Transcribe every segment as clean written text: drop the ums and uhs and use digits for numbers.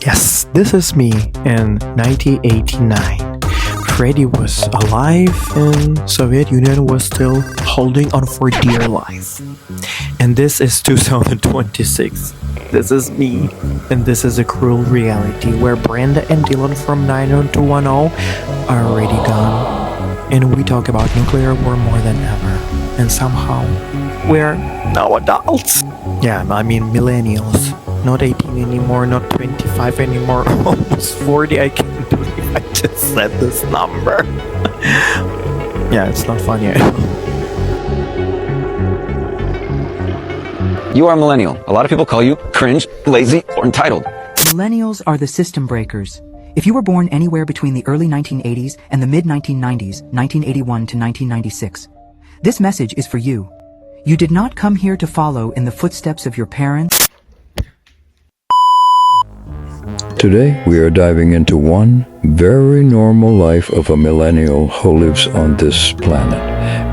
Yes, this is me in 1989. Freddy was alive and Soviet Union was still holding on for dear life. And this is 2026. This is me, and this is a cruel reality where Brenda and Dylan from 90210 are already gone. And we talk about nuclear war more than ever. And somehow, we're now adults. Yeah, I mean millennials. Not 18 anymore, not 25 anymore, almost 40. I can't believe I just said this number. Yeah, it's not funny at all. You are a millennial. A lot of people call you cringe, lazy, or entitled. Millennials are the system breakers. If you were born anywhere between the early 1980s and the mid-1990s, 1981 to 1996, this message is for you. You did not come here to follow in the footsteps of your parents. Today, we are diving into one very normal life of a millennial who lives on this planet,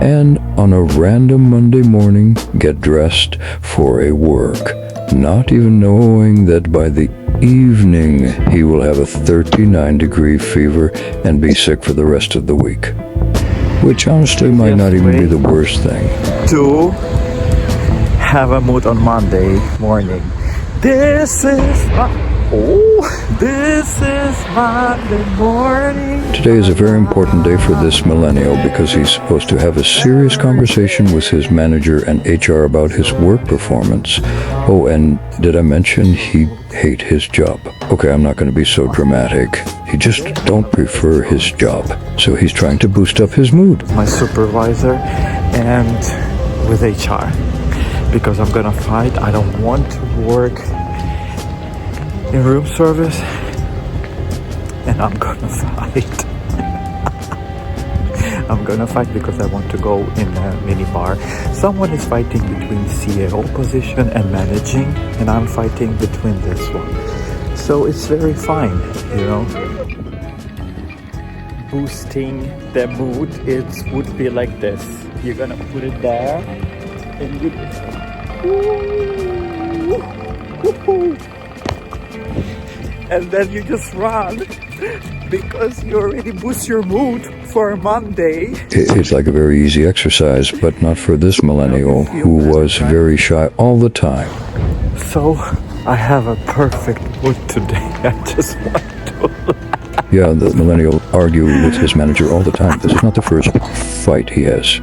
and on a random Monday morning, get dressed for a work, not even knowing that by the evening, he will have a 39-degree fever and be sick for the rest of the week. Which honestly might not even be the worst thing. To have a mood on Monday morning. This is Monday morning. Today is a very important day for this millennial because he's supposed to have a serious conversation with his manager and HR about his work performance. Oh, and did I mention he hate his job? Okay, I'm not going to be so dramatic. He just don't prefer his job. So he's trying to boost up his mood. My supervisor and with HR. Because I'm gonna fight. I don't want to work in room service, and I'm gonna fight. I'm gonna fight because I want to go in a mini bar. Someone is fighting between CEO position and managing, and I'm fighting between this one. So it's very fine, you know. Boosting the mood, it would be like this. You're gonna put it there, and you just and then you just run because you already boost your mood for Monday. It's like a very easy exercise, but not for this millennial who was very shy all the time. So I have a perfect mood today. I just want to laugh. Yeah, the millennial argue with his manager all the time. This is not the first fight he has.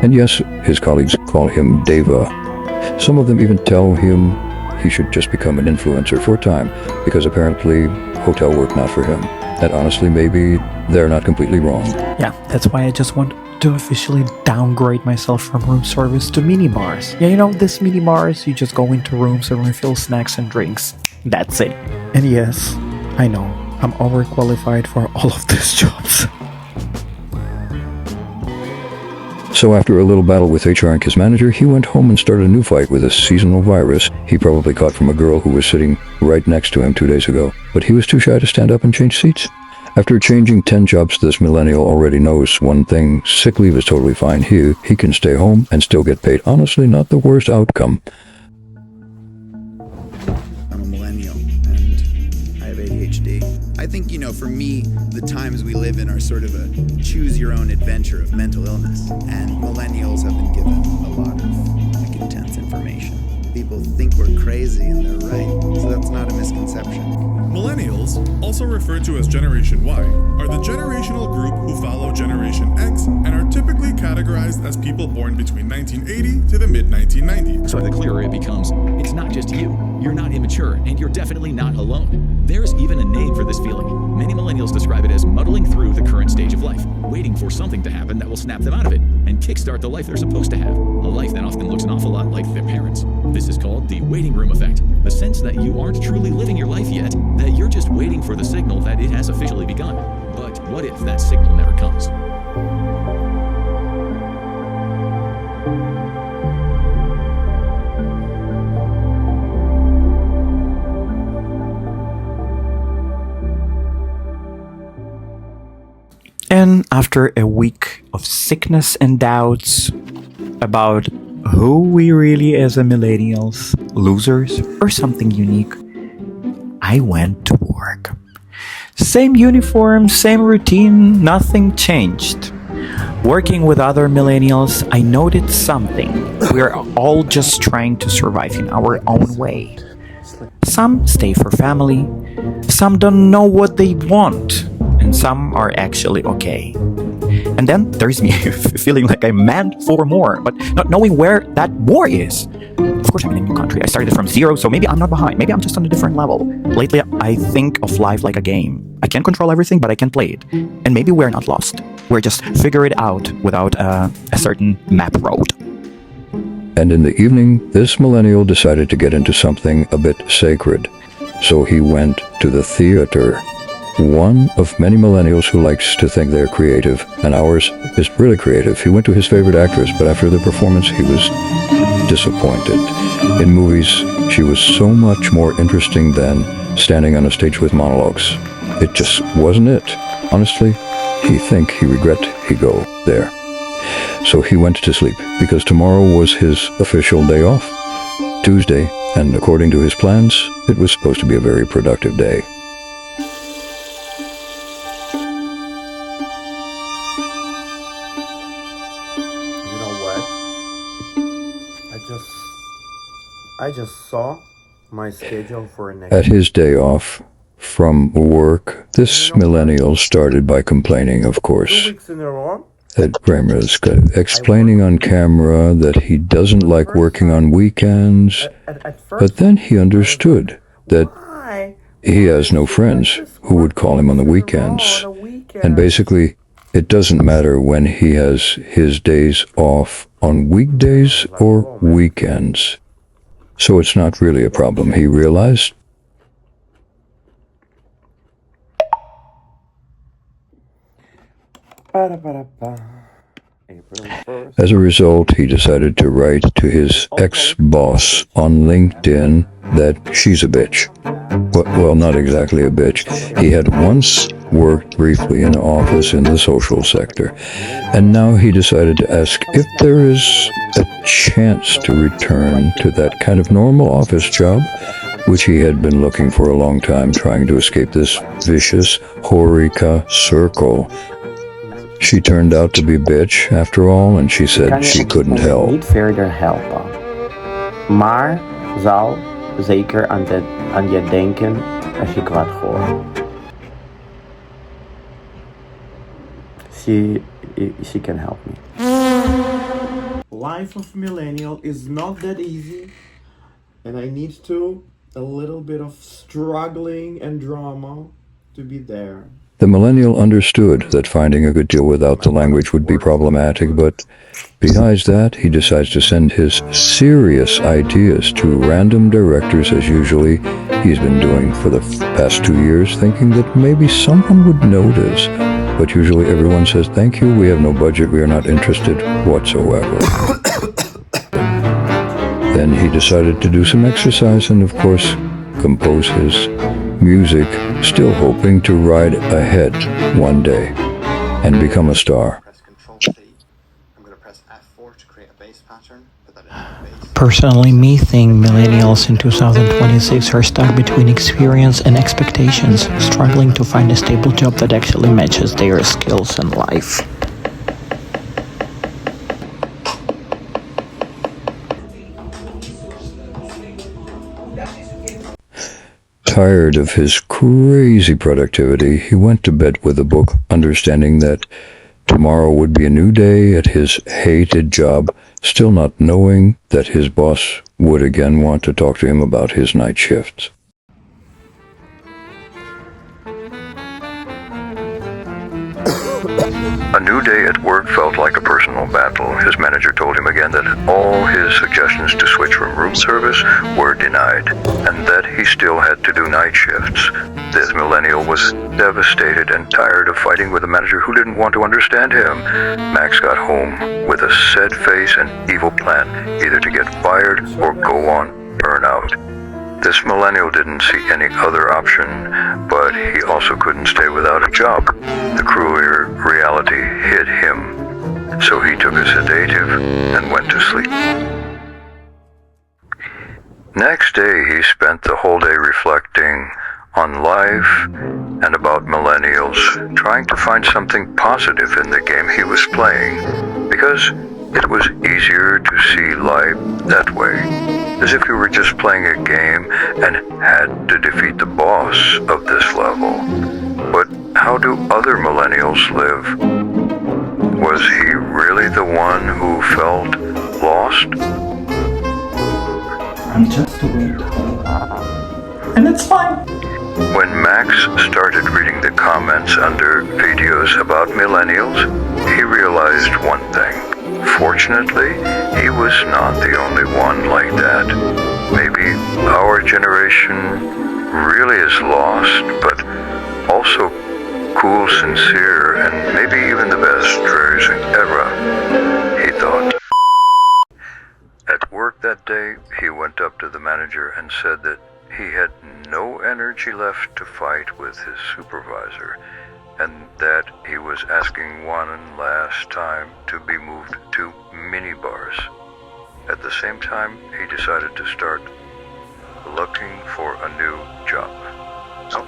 And yes, his colleagues call him Deva. Some of them even tell him he should just become an influencer for a time, because apparently hotel work not for him. And honestly, maybe they're not completely wrong. Yeah, that's why I just want to officially downgrade myself from room service to mini bars. Yeah, you know, this mini bars, you just go into rooms and refill snacks and drinks. That's it. And yes, I know, I'm overqualified for all of these jobs. So after a little battle with HR and his manager, he went home and started a new fight with a seasonal virus he probably caught from a girl who was sitting right next to him 2 days ago. But he was too shy to stand up and change seats. After changing 10 jobs, this millennial already knows one thing: sick leave is totally fine here. He can stay home and still get paid. Honestly, not the worst outcome. I'm a millennial and I have ADHD. I think, for me, the times we live in are sort of a choose-your-own adventure of mental illness. And millennials have been given a lot of intense information. People think we're crazy and they're right, so that's not a misconception. Millennials, also referred to as Generation Y, are the generational group who follow Generation X and are typically categorized as people born between 1980 to the mid-1990s. So the clearer it becomes, it's not just you. You're not immature, and you're definitely not alone. There's even a name for this feeling. Many millennials describe it as muddling through the current stage of life, waiting for something to happen that will snap them out of it and kickstart the life they're supposed to have, a life that often looks an awful lot like their parents. This is called the waiting room effect, the sense that you aren't truly living your life yet, that you're just waiting for the signal that it has officially begun. But what if that signal never comes? And after a week of sickness and doubts about who we really as a millennials, losers or something unique, I went to work. Same uniform, same routine, nothing changed. Working with other millennials, I noticed something. We're all just trying to survive in our own way. Some stay for family, some don't know what they want, and some are actually okay. And then there's me feeling like I'm meant for more, but not knowing where that more is. Of course, I'm in a new country. I started from zero, so maybe I'm not behind. Maybe I'm just on a different level. Lately, I think of life like a game. I can't control everything, but I can play it. And maybe we're not lost. We're just figure it out without a certain map road. And in the evening, this millennial decided to get into something a bit sacred. So he went to the theater. One of many millennials who likes to think they're creative, and ours is really creative. He went to his favorite actress, but after the performance, he was disappointed. In movies, she was so much more interesting than standing on a stage with monologues. It just wasn't it. Honestly, he regret he go there. So he went to sleep, because tomorrow was his official day off, Tuesday, and according to his plans, it was supposed to be a very productive day. You know what? I just saw my schedule for next At his day off from work, this millennial started by complaining, of 2 course, weeks in a row. at Grammer's, explaining on camera that he doesn't like working on weekends, At first, but then he understood that why? he has no friends who would call him on the weekends. And basically, it doesn't matter when he has his days off on weekdays or weekends. So it's not really a problem, he realized. April 1st. As a result, he decided to write to his ex-boss on LinkedIn that she's a bitch. Well, not exactly a bitch. He had once worked briefly in an office in the social sector, and now he decided to ask if there is a chance to return to that kind of normal office job, which he had been looking for a long time, trying to escape this vicious Horeca circle. She turned out to be a bitch, after all, and she said she couldn't help. Niet verder helpen. Maar zal zeker aan je denken als je kwaad wordt. She can help me. Life of millennial is not that easy, and I need a little bit of struggling and drama to be there. The millennial understood that finding a good deal without the language would be problematic, but besides that, he decides to send his serious ideas to random directors, as usually he's been doing for the past 2 years, thinking that maybe someone would notice. But usually everyone says, "Thank you, we have no budget, we are not interested whatsoever." Then he decided to do some exercise and, of course, compose his music, still hoping to ride ahead one day and become a star. Press Control-C. I'm going to press F4 to create a bass pattern. Put that in the bass. Personally, me think millennials in 2026 are stuck between experience and expectations, struggling to find a stable job that actually matches their skills and life. Tired of his crazy productivity, he went to bed with a book, understanding that tomorrow would be a new day at his hated job, still not knowing that his boss would again want to talk to him about his night shifts. A new day at work felt like a personal battle. His manager told him again that all his suggestions to switch from room service were denied, and that he still had to do night shifts. This millennial was devastated and tired of fighting with a manager who didn't want to understand him. Max got home with a sad face and evil plan, either to get fired or go on burnout. This millennial didn't see any other option, but he also couldn't stay without a job. The cruel reality hit him, so he took a sedative and went to sleep. Next day, he spent the whole day reflecting on life and about millennials, trying to find something positive in the game he was playing, because it was easier to see life that way, as if you were just playing a game and had to defeat the boss of this level. But how do other millennials live? Was he really the one who felt lost? I'm just a weird. And it's fine. When Max started reading the comments under videos about millennials, he realized one thing. Fortunately, he was not the only one like that. Maybe our generation really is lost, but also cool, sincere, and maybe even the best version ever, he thought. At work that day, he went up to the manager and said that he had no energy left to fight with his supervisor, and that he was asking one last time to be moved to minibars. At the same time, he decided to start looking for a new job. No,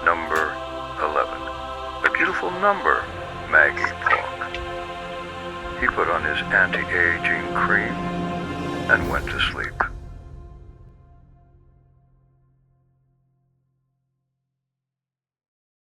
number 11. A beautiful number, Maggie thought. He put on his anti-aging cream and went to sleep.